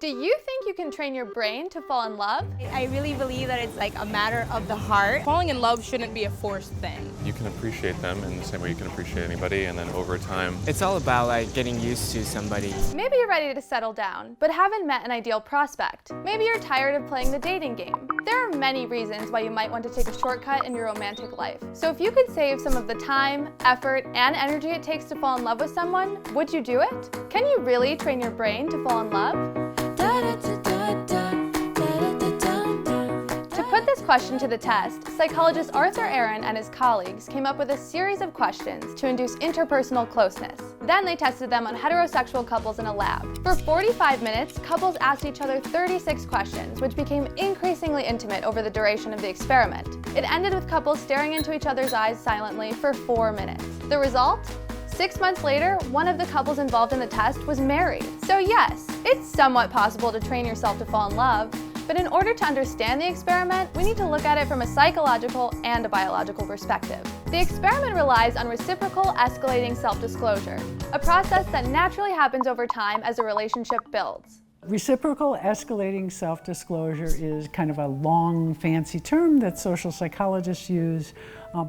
Do you think you can train your brain to fall in love? I really believe that it's like a matter of the heart. Falling in love shouldn't be a forced thing. You can appreciate them in the same way you can appreciate anybody, and then over time, it's all about like getting used to somebody. Maybe you're ready to settle down, but haven't met an ideal prospect. Maybe you're tired of playing the dating game. There are many reasons why you might want to take a shortcut in your romantic life. So if you could save some of the time, effort, and energy it takes to fall in love with someone, would you do it? Can you really train your brain to fall in love? To put this question to the test, psychologist Arthur Aaron and his colleagues came up with a series of questions to induce interpersonal closeness. Then they tested them on heterosexual couples in a lab. For 45 minutes, couples asked each other 36 questions, which became increasingly intimate over the duration of the experiment. It ended with couples staring into each other's eyes silently for 4 minutes. The result? 6 months later, one of the couples involved in the test was married. So yes, it's somewhat possible to train yourself to fall in love, but in order to understand the experiment, we need to look at it from a psychological and a biological perspective. The experiment relies on reciprocal escalating self-disclosure, a process that naturally happens over time as a relationship builds. Reciprocal escalating self-disclosure is kind of a long, fancy term that social psychologists use,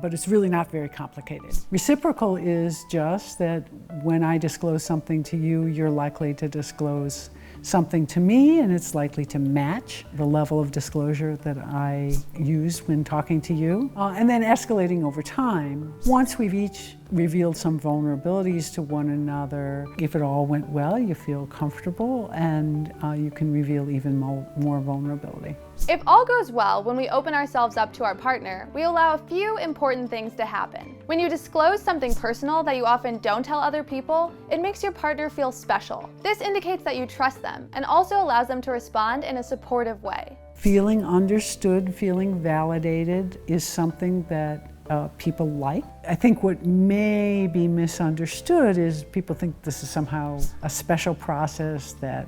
but it's really not very complicated. Reciprocal is just that when I disclose something to you, you're likely to disclose something to me, and it's likely to match the level of disclosure that I used when talking to you. And then escalating over time. Once we've each revealed some vulnerabilities to one another, if it all went well, you feel comfortable, and you can reveal even more vulnerability. If all goes well, when we open ourselves up to our partner, we allow a few important things to happen. When you disclose something personal that you often don't tell other people, it makes your partner feel special. This indicates that you trust them and also allows them to respond in a supportive way. Feeling understood, feeling validated is something that people like. I think what may be misunderstood is people think this is somehow a special process that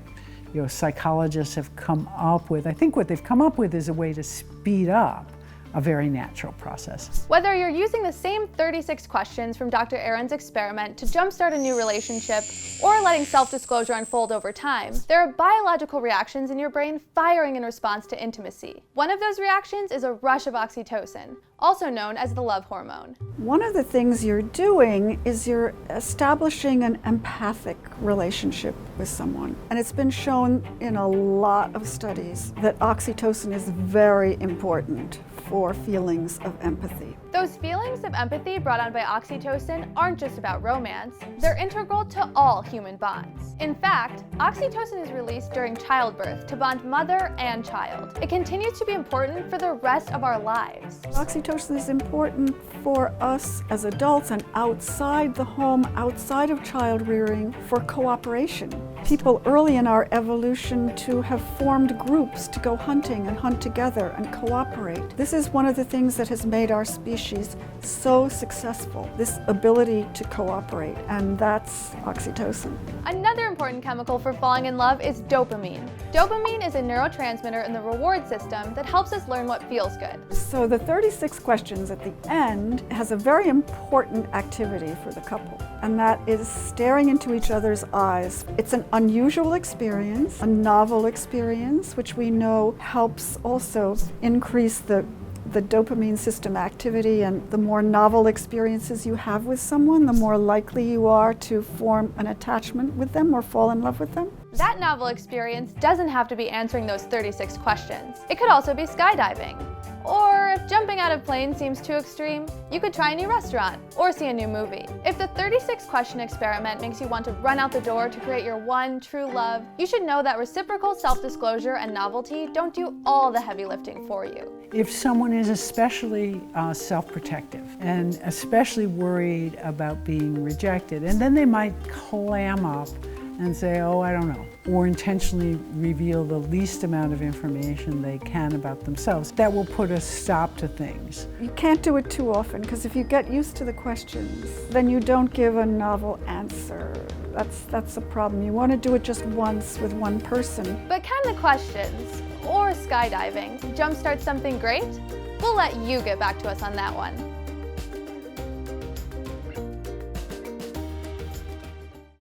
psychologists have come up with. I think what they've come up with is a way to speed up a very natural process. Whether you're using the same 36 questions from Dr. Aaron's experiment to jumpstart a new relationship or letting self-disclosure unfold over time, there are biological reactions in your brain firing in response to intimacy. One of those reactions is a rush of oxytocin, also known as the love hormone. One of the things you're doing is you're establishing an empathic relationship with someone. And it's been shown in a lot of studies that oxytocin is very important for feelings of empathy. Those feelings of empathy brought on by oxytocin aren't just about romance, they're integral to all human bonds. In fact, oxytocin is released during childbirth to bond mother and child. It continues to be important for the rest of our lives. Oxytocin is important for us as adults and outside the home, outside of child rearing, for cooperation. People early in our evolution to have formed groups to go hunting and hunt together and cooperate. This is one of the things that has made our species so successful, this ability to cooperate, and that's oxytocin. Another important chemical for falling in love is dopamine. Dopamine is a neurotransmitter in the reward system that helps us learn what feels good. So the 36 questions at the end has a very important activity for the couple, and that is staring into each other's eyes. It's an unusual experience, a novel experience, which we know helps also increase the dopamine system activity, and the more novel experiences you have with someone, the more likely you are to form an attachment with them or fall in love with them. That novel experience doesn't have to be answering those 36 questions. It could also be skydiving. Or if jumping out of planes seems too extreme, you could try a new restaurant or see a new movie. If the 36-question experiment makes you want to run out the door to create your one true love, you should know that reciprocal self-disclosure and novelty don't do all the heavy lifting for you. If someone is especially self-protective and especially worried about being rejected, and then they might clam up and say, oh, I don't know, or intentionally reveal the least amount of information they can about themselves, that will put a stop to things. You can't do it too often, because if you get used to the questions, then you don't give a novel answer. That's a problem. You want to do it just once with one person. But can the questions, or skydiving, jumpstart something great? We'll let you get back to us on that one.